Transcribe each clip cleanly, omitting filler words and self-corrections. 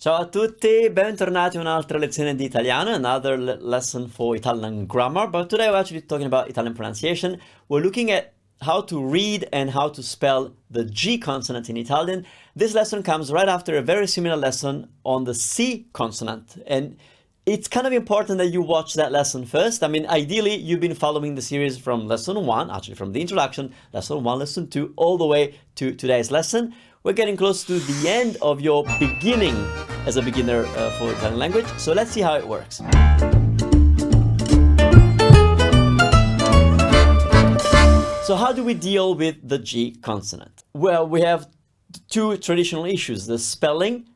Ciao a tutti, bentornati a un'altra lezione di italiano, another lesson for Italian grammar, but today we're actually talking about Italian pronunciation. We're looking at how to read and how to spell the G consonant in Italian. This lesson comes right after a very similar lesson on the C consonant, and it's kind of important that you watch that lesson first. I mean, ideally, you've been following the series from lesson 1, actually from the introduction, lesson 1, lesson 2, all the way to today's lesson. We're getting close to the end of your beginning as a beginner for Italian language, so let's see how it works. So how do we deal with the G consonant? Well, we have two traditional issues, the spelling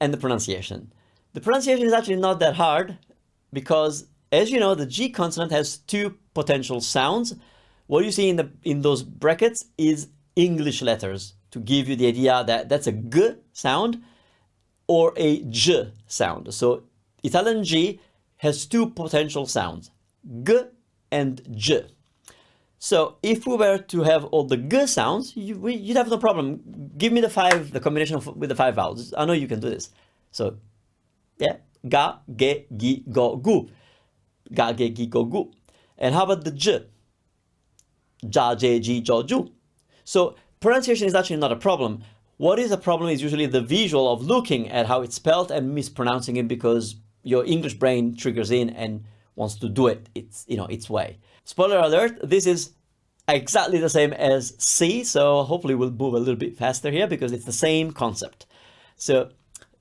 and the pronunciation. The pronunciation is actually not that hard because, as you know, the G consonant has two potential sounds. What you see in those brackets is English letters, to give you the idea that that's a G sound or a J sound. So Italian G has two potential sounds, G and J. So if we were to have all the G sounds, you'd have no problem. Give me the combination with the 5 vowels. I know you can do this. So yeah, ga, ge, gi, go, gu. Ga, ge, gi, go, gu. And how about the J? Ja, je, ji, jo, ju. So pronunciation is actually not a problem. What is a problem is usually the visual of looking at how it's spelled and mispronouncing it because your English brain triggers in and wants to do it its way. Spoiler alert, this is exactly the same as C, so hopefully we'll move a little bit faster here because it's the same concept. So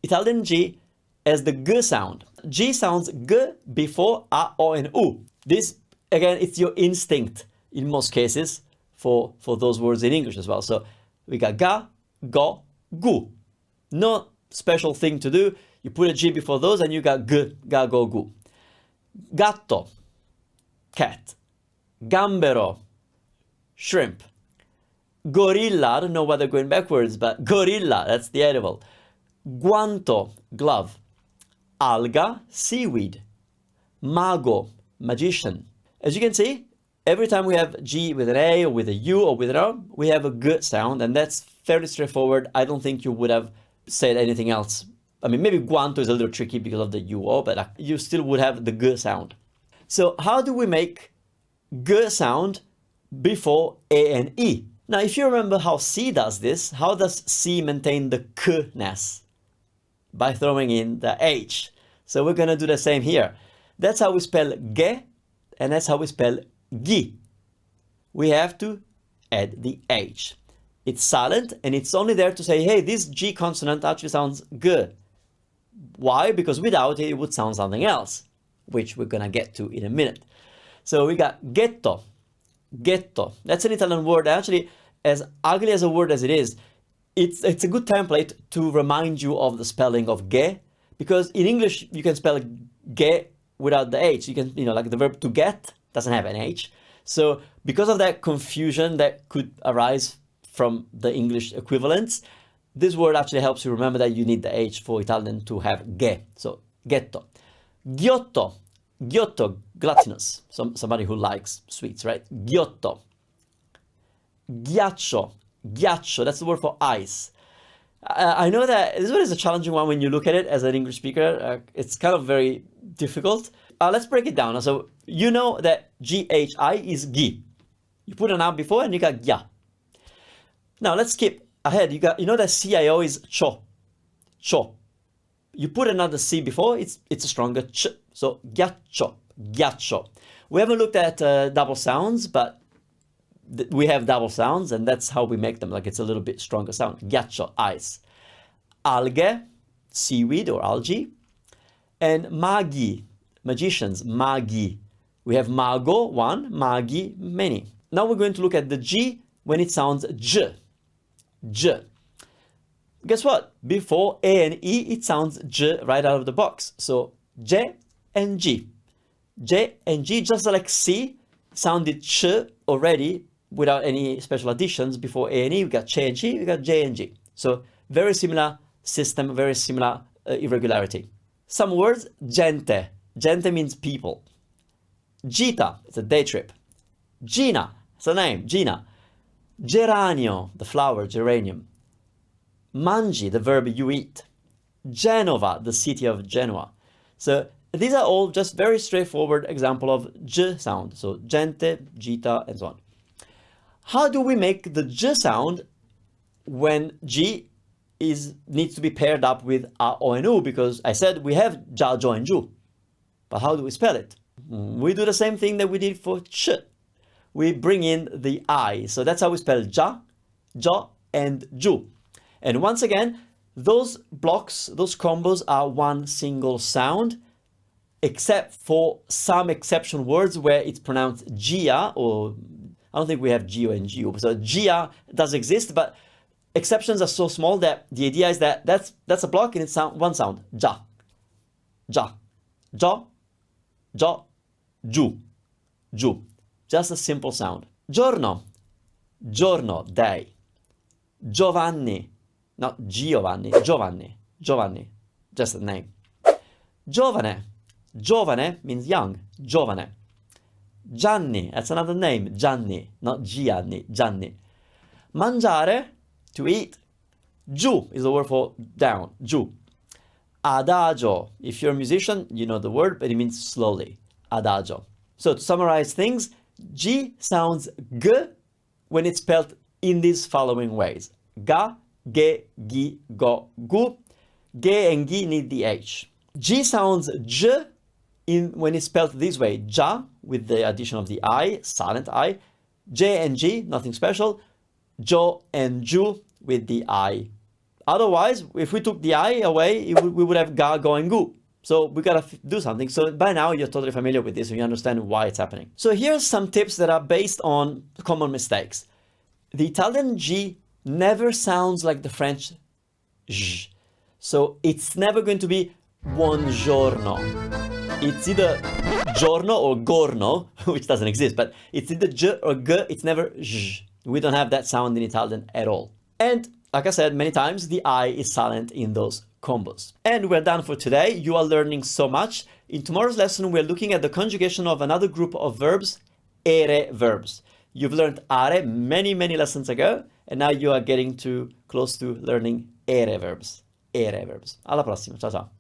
Italian G has the G sound. G sounds G before A, O, and U. This, again, it's your instinct in most cases for those words in English as well. So we got ga, go, gu. No special thing to do. You put a G before those and you got g, ga, go, gu. Gatto, cat. Gambero, shrimp. Gorilla, I don't know why they're going backwards, but gorilla, that's the edible. Guanto, glove. Alga, seaweed. Mago, magician. As you can see, every time we have G with an A or with a U or with an O, we have a G sound, and that's fairly straightforward. I don't think you would have said anything else. I mean, maybe guanto is a little tricky because of the UO, but you still would have the G sound. So how do we make G sound before A and E? Now, if you remember how C does this, how does C maintain the K-ness? By throwing in the H. So we're going to do the same here. That's how we spell ge, and that's how we spell gi. We have to add the H. It's silent, and it's only there to say, hey, this G consonant actually sounds g. Why? Because without it, it would sound something else, which we're going to get to in a minute. So we got ghetto. Ghetto. That's an Italian word. Actually, as ugly as a word as it is, it's a good template to remind you of the spelling of ge, because in English you can spell ge without the H. You can, like the verb to get doesn't have an H. So because of that confusion that could arise from the English equivalents, this word actually helps you remember that you need the H for Italian to have ge. So ghetto. Ghiotto. Ghiotto, gluttonous. Somebody who likes sweets, right? Ghiotto. Ghiaccio. Ghiaccio, that's the word for ice. I know that this one is a challenging one when you look at it as an English speaker. It's kind of very difficult. Let's break it down. So you know that G-H-I is gi. You put an A before and you got gya. Now let's skip ahead. You know that CIO is cho. Cho. You put another C before, it's a stronger ch. So ghiaccio. Ghiaccio. We haven't looked at double sounds, but we have double sounds, and that's how we make them. Like it's a little bit stronger sound. Ghiaccio, ice. Algae, seaweed or algae. And magi, magicians, magi. We have mago, one, magi, many. Now we're going to look at the G when it sounds J. J. Guess what? Before A and E, it sounds J right out of the box. So J and G. J and G, just like C, sounded ch already without any special additions. Before A and E, we got ch and G, we got J and G. So very similar system, very similar irregularity. Some words, gente. Gente means people. Gita, it's a day trip. Gina, it's a name, Gina. Geranio, the flower, geranium. Mangi, the verb you eat. Genova, the city of Genoa. So these are all just very straightforward example of J sound. So gente, gita, and so on. How do we make the J sound when G needs to be paired up with A, O, and U? Because I said we have Ja, Jo, and Ju. But how do we spell it? We do the same thing that we did for Ch. We bring in the I. So that's how we spell Ja, Jo, and Ju. And once again, those blocks, those combos are one single sound, except for some exception words where it's pronounced Gia, or I don't think we have Gio and Gio. So Gia does exist, but exceptions are so small that the idea is that that's a block and it's one sound. Ja, ja, jo, jo, ju, ju. Just a simple sound. Giorno, giorno, day. Giovanni, not Giovanni, Giovanni, Giovanni, just a name. Giovane, giovane means young, giovane. Gianni, that's another name, Gianni, not Gianni, Gianni. Mangiare, to eat. Giù is the word for down, giù. Adagio, if you're a musician, you know the word, but it means slowly, adagio. So to summarize things, G sounds G when it's spelled in these following ways. Ga, ge, gi, go, gu. Ge and gi need the H. G sounds J when it's spelled this way. Ja, with the addition of the I, silent I. J and G, nothing special. Jo and Ju with the I. Otherwise, if we took the I away, we would have ga, go, and gu. So we gotta do something. So by now you're totally familiar with this and you understand why it's happening. So here's some tips that are based on common mistakes. The Italian G never sounds like the French J. So it's never going to be buongiorno. It's either giorno or gorno, which doesn't exist, but it's either J or G, it's never J. We don't have that sound in Italian at all. And like I said many times, the I is silent in those combos. And we're done for today. You are learning so much. In tomorrow's lesson, we're looking at the conjugation of another group of verbs, ere verbs. You've learned are many, many lessons ago, and now you are getting close to learning ere verbs. Ere verbs. Alla prossima. Ciao, ciao.